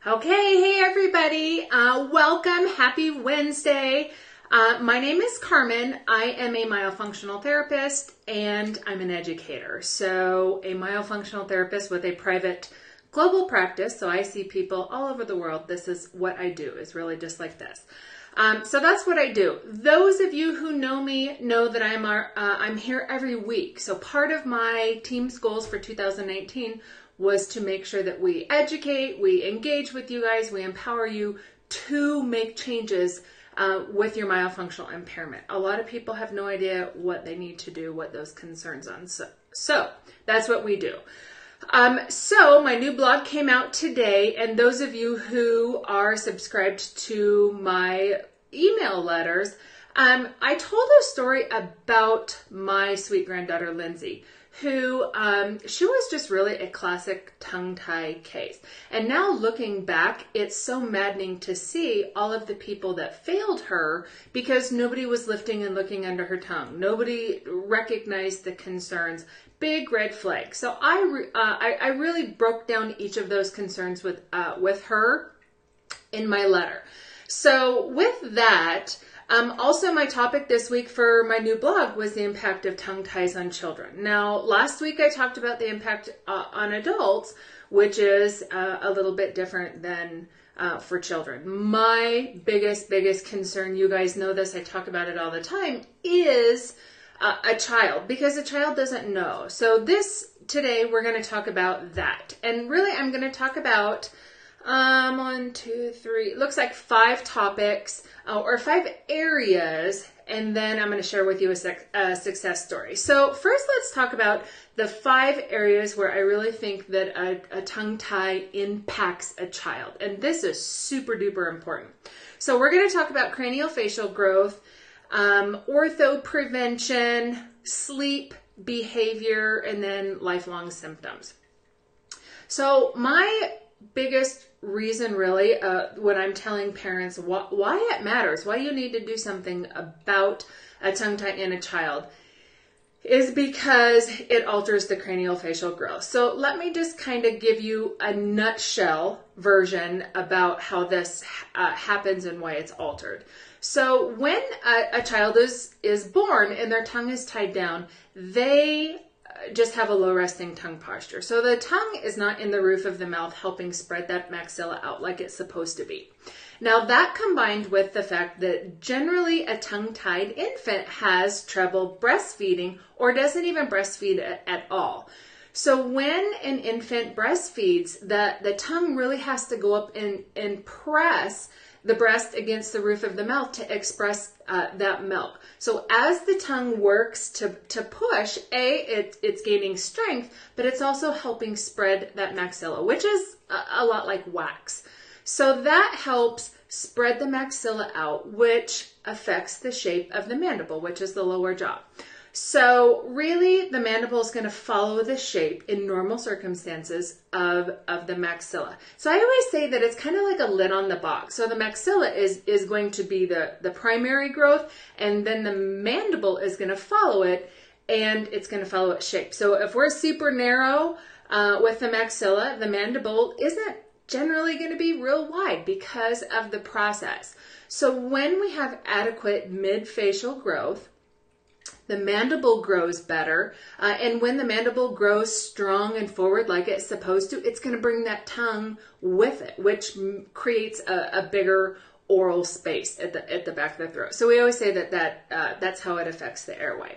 Okay, hey everybody, welcome, happy Wednesday. My name is Carmen. I am a myofunctional therapist and I'm an educator. So a myofunctional therapist with a private global practice. So I see people all over the world. This is what I do, is really just like this. So that's what I do. Those of you who know me know that I'm here every week. So part of my team's goals for 2019 was to make sure that we educate, we engage with you guys, we empower you to make changes with your myofunctional impairment. A lot of people have no idea what they need to do, what those concerns are. So that's what we do. So my new blog came out today, and those of you who are subscribed to my email letters, I told a story about my sweet granddaughter, Lindsay, who, she was just really a classic tongue tie case. And now looking back, it's so maddening to see all of the people that failed her because nobody was lifting and looking under her tongue. Nobody recognized the concerns. Big red flag. So I really broke down each of those concerns with her in my letter. So with that, also my topic this week for my new blog was the impact of tongue ties on children. Now, last week I talked about the impact on adults, which is a little bit different than for children. My biggest concern, you guys know this, I talk about it all the time, is a child, because a child doesn't know. So today we're going to talk about that. And really I'm going to talk about 1, 2, 3, looks like 5 topics or 5 areas, and then I'm going to share with you a success story. So first let's talk about the 5 areas where I really think that a tongue tie impacts a child. And this is super duper important. So we're going to talk about craniofacial growth, ortho prevention, sleep, behavior, and then lifelong symptoms. So my biggest reason really when I'm telling parents why it matters, why you need to do something about a tongue tie in a child, is because it alters the craniofacial growth. So let me just kind of give you a nutshell version about how this happens and why it's altered. So when a child is born and their tongue is tied down, they just have a low resting tongue posture. So the tongue is not in the roof of the mouth helping spread that maxilla out like it's supposed to be. Now that combined with the fact that generally a tongue-tied infant has trouble breastfeeding or doesn't even breastfeed at all. So when an infant breastfeeds, the tongue really has to go up and press the breast against the roof of the mouth to express that milk. So as the tongue works to push, it's gaining strength, but it's also helping spread that maxilla, which is a lot like wax. So that helps spread the maxilla out, which affects the shape of the mandible, which is the lower jaw. So really the mandible is going to follow the shape in normal circumstances of the maxilla. So I always say that it's kind of like a lid on the box. So the maxilla is going to be the primary growth, and then the mandible is going to follow it, and it's going to follow its shape. So if we're super narrow with the maxilla, the mandible isn't generally going to be real wide because of the process. So when we have adequate mid-facial growth, the mandible grows better, and when the mandible grows strong and forward like it's supposed to, it's going to bring that tongue with it, which creates a bigger oral space at the back of the throat. So we always say that's how it affects the airway.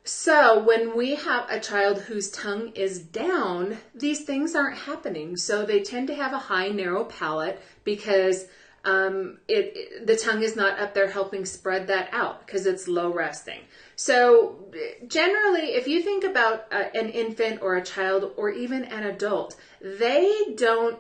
So when we have a child whose tongue is down, these things aren't happening. So they tend to have a high, narrow palate because the tongue is not up there helping spread that out because it's low resting. So generally, if you think about an infant or a child or even an adult, they don't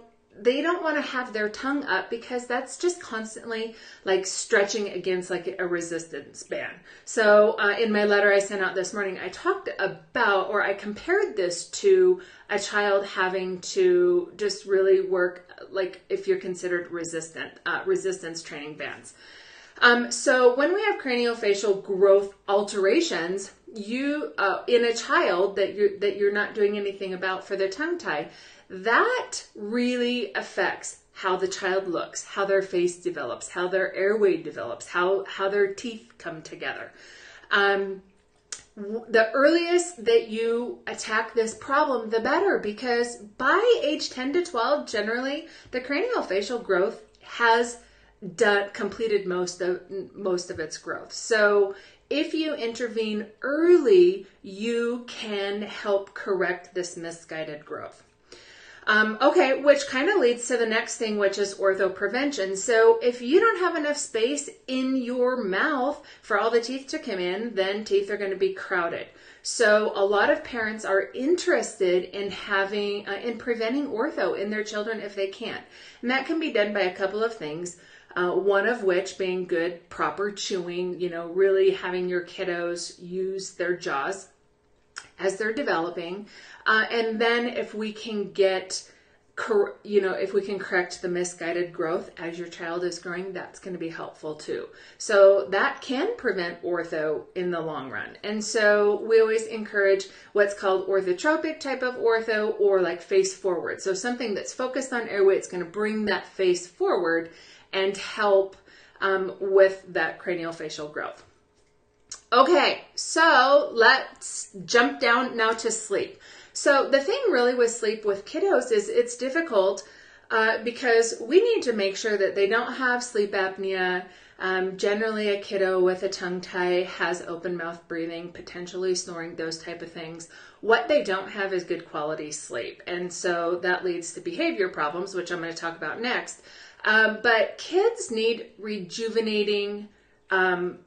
want to have their tongue up because that's just constantly like stretching against like a resistance band. So in my letter I sent out this morning, I talked about, or I compared this to a child having to just really work, like if you're considered resistance training bands. So when we have craniofacial growth alterations, you in a child that you're not doing anything about for the tongue tie, that really affects how the child looks, how their face develops, how their airway develops, how their teeth come together. The earliest that you attack this problem, the better, because by age 10 to 12, generally, the craniofacial growth has completed most of its growth. So if you intervene early, you can help correct this misguided growth. Okay, which kind of leads to the next thing, which is orthoprevention. So if you don't have enough space in your mouth for all the teeth to come in, then teeth are going to be crowded. So a lot of parents are interested in having, in preventing ortho in their children if they can. And that can be done by a couple of things. One of which being good, proper chewing, really having your kiddos use their jaws as they're developing. And then if we can if we can correct the misguided growth as your child is growing, that's going to be helpful too. So that can prevent ortho in the long run. And so we always encourage what's called orthotropic type of ortho, or like face forward. So something that's focused on airway, it's going to bring that face forward and help with that craniofacial growth. Okay, so let's jump down now to sleep. So the thing really with sleep with kiddos is it's difficult because we need to make sure that they don't have sleep apnea. Generally, a kiddo with a tongue tie has open mouth breathing, potentially snoring, those type of things. What they don't have is good quality sleep. And so that leads to behavior problems, which I'm going to talk about next. But kids need rejuvenating,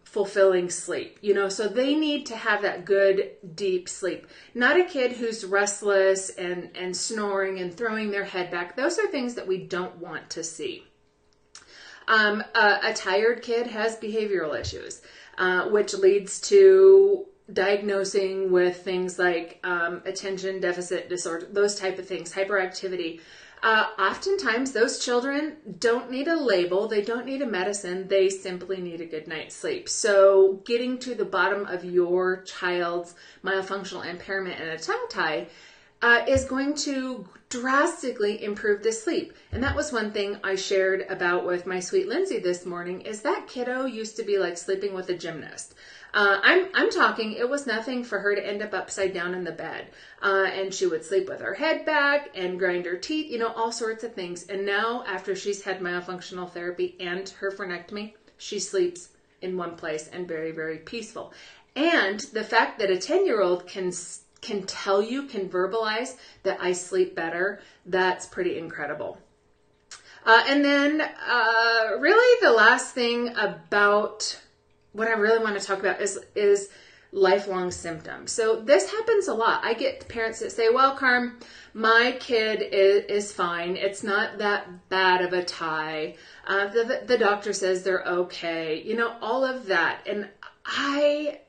fulfilling sleep, so they need to have that good, deep sleep. Not a kid who's restless and snoring and throwing their head back. Those are things that we don't want to see. A tired kid has behavioral issues, which leads to diagnosing with things like attention deficit disorder, those type of things, hyperactivity. Oftentimes those children don't need a label, they don't need a medicine, they simply need a good night's sleep. So getting to the bottom of your child's myofunctional impairment and a tongue tie is going to drastically improve the sleep. And that was one thing I shared about with my sweet Lindsay this morning, is that kiddo used to be like sleeping with a gymnast. I'm talking, it was nothing for her to end up upside down in the bed. And she would sleep with her head back and grind her teeth, all sorts of things. And now after she's had myofunctional therapy and her frenectomy, she sleeps in one place and very, very peaceful. And the fact that a 10-year-old can tell you, can verbalize that I sleep better, that's pretty incredible. And then really the last thing about what I really want to talk about is lifelong symptoms. So this happens a lot. I get parents that say, well, Carm, my kid is fine. It's not that bad of a tie. The doctor says they're okay. All of that. And I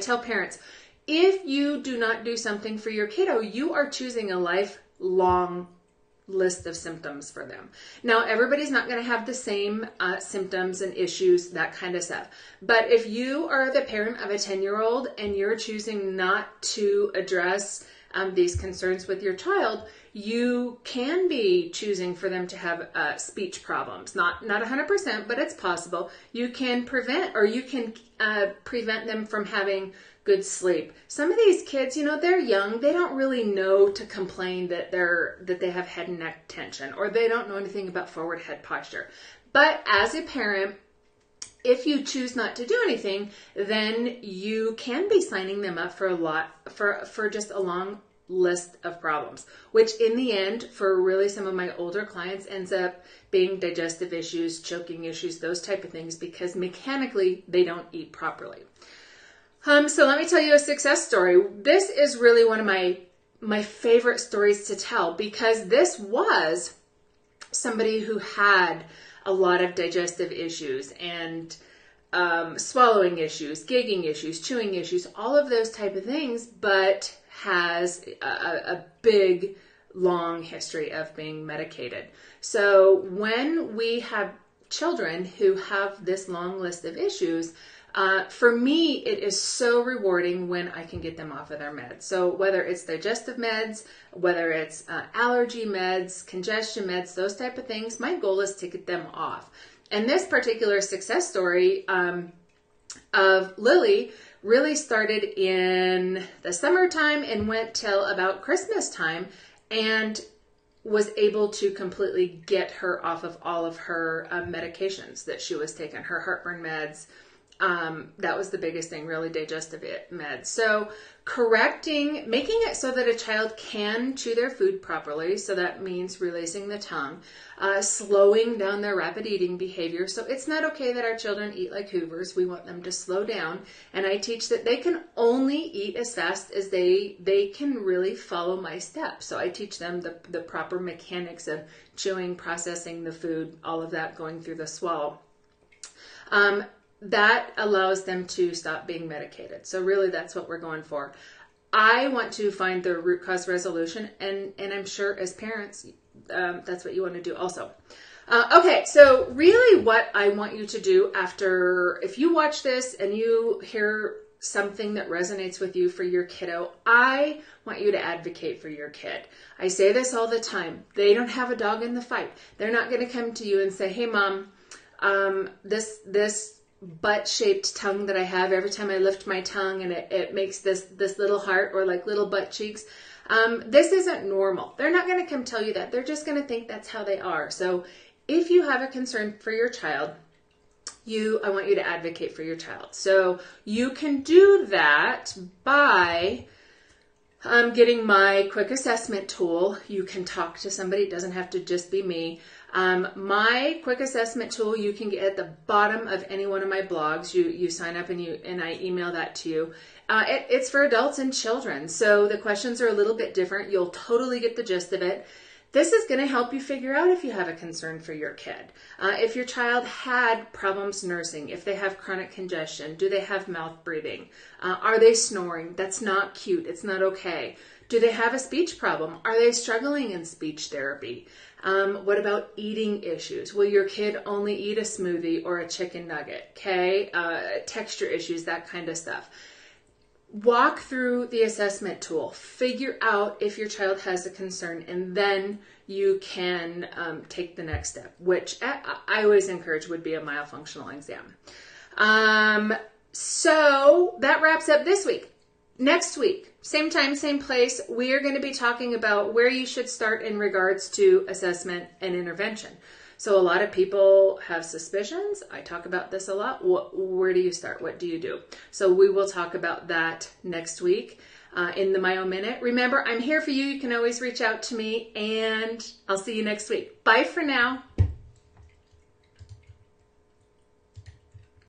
tell parents, if you do not do something for your kiddo, you are choosing a lifelong list of symptoms for them. Now, everybody's not going to have the same symptoms and issues, that kind of stuff. But if you are the parent of a 10-year-old and you're choosing not to address these concerns with your child, you can be choosing for them to have speech problems. Not 100%, but it's possible. You can prevent them from having good sleep. Some of these kids, they're young. They don't really know to complain that they have head and neck tension, or they don't know anything about forward head posture. But as a parent, if you choose not to do anything, then you can be signing them up for just a long list of problems, which in the end, for really some of my older clients, ends up being digestive issues, choking issues, those type of things, because mechanically they don't eat properly. So let me tell you a success story. This is really one of my favorite stories to tell, because this was somebody who had a lot of digestive issues and swallowing issues, gigging issues, chewing issues, all of those type of things, but has a big, long history of being medicated. So when we have children who have this long list of issues, for me, it is so rewarding when I can get them off of their meds. So whether it's digestive meds, whether it's allergy meds, congestion meds, those type of things, my goal is to get them off. And this particular success story of Lily really started in the summertime and went till about Christmas time, and was able to completely get her off of all of her medications that she was taking, her heartburn meds. That was the biggest thing, really, digestive meds. So making it so that a child can chew their food properly. So that means releasing the tongue, slowing down their rapid eating behavior. So it's not okay that our children eat like Hoovers. We want them to slow down. And I teach that they can only eat as fast as they can really follow my steps. So I teach them the proper mechanics of chewing, processing the food, all of that going through the swallow. That allows them to stop being medicated. So really that's what we're going for. I want to find the root cause resolution, and I'm sure as parents, that's what you want to do also. Okay, so really what I want you to do after, if you watch this and you hear something that resonates with you for your kiddo, I want you to advocate for your kid. I say this all the time. They don't have a dog in the fight. They're not going to come to you and say, hey mom, this butt-shaped tongue that I have, every time I lift my tongue and it makes this little heart or like little butt cheeks. This isn't normal. They're not going to come tell you that. They're just going to think that's how they are. So if you have a concern for your child, I want you to advocate for your child. So you can do that by getting my quick assessment tool. You can talk to somebody. It doesn't have to just be me. My quick assessment tool you can get at the bottom of any one of my blogs. You sign up and I email that to you. It's for adults and children, so the questions are a little bit different. You'll totally get the gist of it. This is going to help you figure out if you have a concern for your kid. If your child had problems nursing, if they have chronic congestion, do they have mouth breathing? Are they snoring? That's not cute. It's not okay. Do they have a speech problem? Are they struggling in speech therapy? What about eating issues? Will your kid only eat a smoothie or a chicken nugget? Okay, texture issues, that kind of stuff. Walk through the assessment tool, figure out if your child has a concern, and then you can take the next step, which I always encourage would be a myofunctional exam. So that wraps up this week. Next week, same time, same place, we are going to be talking about where you should start in regards to assessment and intervention. So a lot of people have suspicions. I talk about this a lot. Where do you start? What do you do? So we will talk about that next week in the Myo Minute. Remember, I'm here for you. You can always reach out to me, and I'll see you next week. Bye for now.